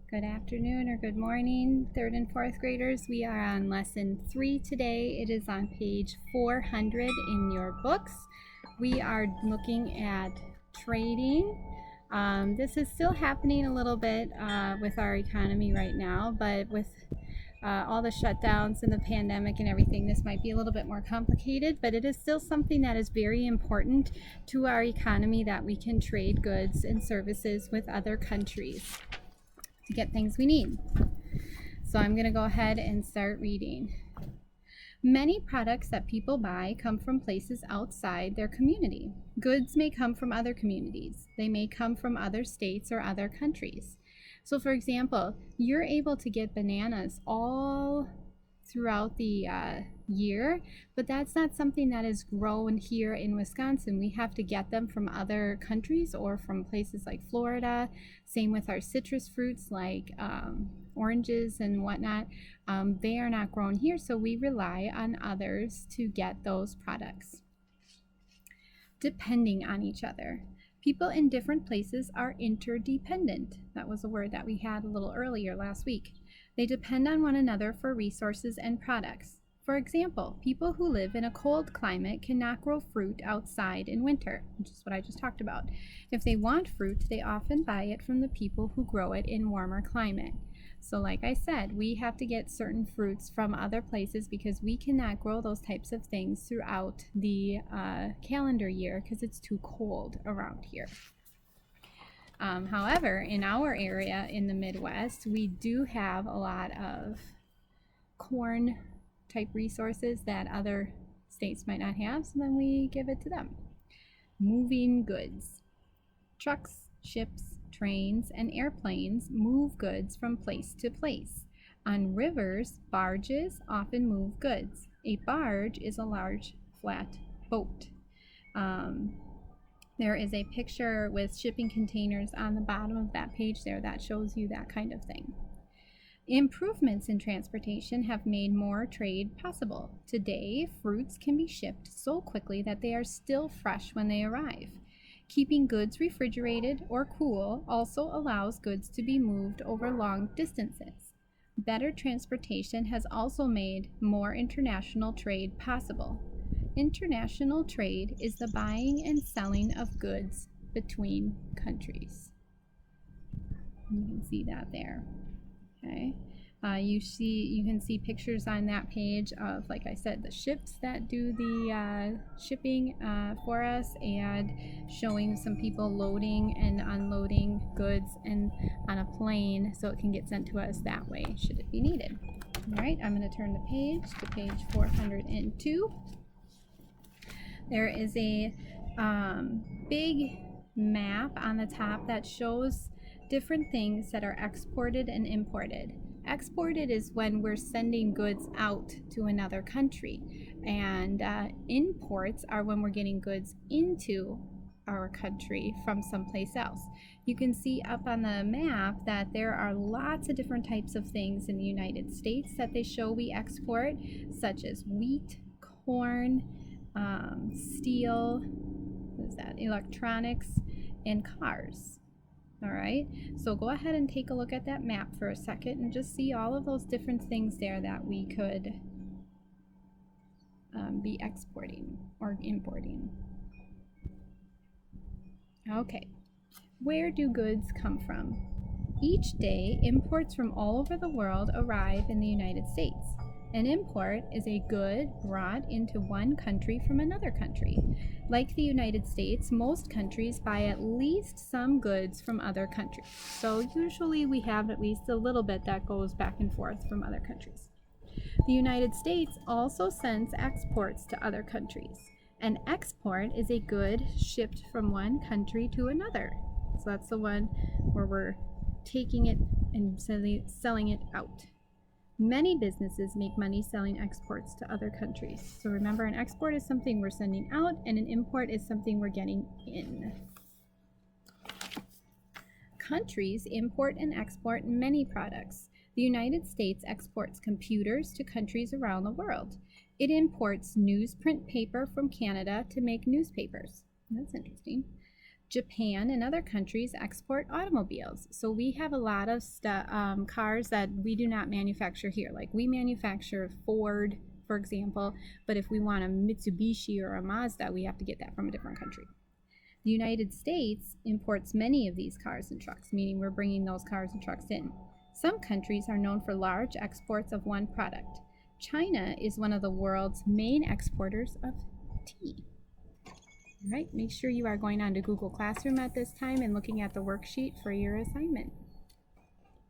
Good afternoon or good morning, third and fourth graders. We are on lesson 3 today. It is on page 400 in your books. We are looking at trading. This is still happening a little bit with our economy right now, but with all the shutdowns and the pandemic and everything, this might be a little bit more complicated, but it is still something that is very important to our economy, that we can trade goods and services with other countries to get things we need. So I'm going to go ahead and start reading. Many products that people buy come from places outside their community. Goods may come from other communities. They may come from other states or other countries. So for example, you're able to get bananas all throughout the year, but that's not something that is grown here in Wisconsin. We have to get them from other countries or from places like Florida. Same with our citrus fruits like oranges and whatnot. They are not grown here, so we rely on others to get those products. Depending on each other. People in different places are interdependent. That was a word that we had a little earlier last week. They depend on one another for resources and products. For example, people who live in a cold climate cannot grow fruit outside in winter, which is what I just talked about. If they want fruit, they often buy it from the people who grow it in warmer climate. So like I said, we have to get certain fruits from other places because we cannot grow those types of things throughout the calendar year because it's too cold around here. However, in our area in the Midwest, we do have a lot of corn type resources that other states might not have, so then we give it to them. Moving goods. Trucks, ships, trains, and airplanes move goods from place to place. On rivers, barges often move goods. A barge is a large flat boat. There is a picture with shipping containers on the bottom of that page there that shows you that kind of thing. Improvements in transportation have made more trade possible. Today, fruits can be shipped so quickly that they are still fresh when they arrive. Keeping goods refrigerated or cool also allows goods to be moved over long distances. Better transportation has also made more international trade possible. International trade is the buying and selling of goods between countries. You can see that there. Okay. You can see pictures on that page of, like I said, the ships that do the shipping for us, and showing some people loading and unloading goods and on a plane so it can get sent to us that way should it be needed. All right, I'm going to turn the page to page 402. There is a big map on the top that shows different things that are exported and imported. Exported is when we're sending goods out to another country, and imports are when we're getting goods into our country from someplace else. You can see up on the map that there are lots of different types of things in the United States that they show we export, such as wheat, corn, steel, what is that, electronics, and cars. All right, so go ahead and take a look at that map for a second and just see all of those different things there that we could be exporting or importing. Okay, where do goods come from? Each day, imports from all over the world arrive in the United States. An import is a good brought into one country from another country. Like the United States, most countries buy at least some goods from other countries. So usually we have at least a little bit that goes back and forth from other countries. The United States also sends exports to other countries. An export is a good shipped from one country to another. So that's the one where we're taking it and selling it out. Many businesses make money selling exports to other countries. So remember, an export is something we're sending out, and an import is something we're getting in. Countries import and export many products. The United States exports computers to countries around the world. It imports newsprint paper from Canada to make newspapers. That's interesting. Japan and other countries export automobiles. So we have a lot of cars that we do not manufacture here. Like we manufacture Ford, for example, but if we want a Mitsubishi or a Mazda, we have to get that from a different country. The United States imports many of these cars and trucks, meaning we're bringing those cars and trucks in. Some countries are known for large exports of one product. China is one of the world's main exporters of tea. All right, make sure you are going on to Google Classroom at this time and looking at the worksheet for your assignment.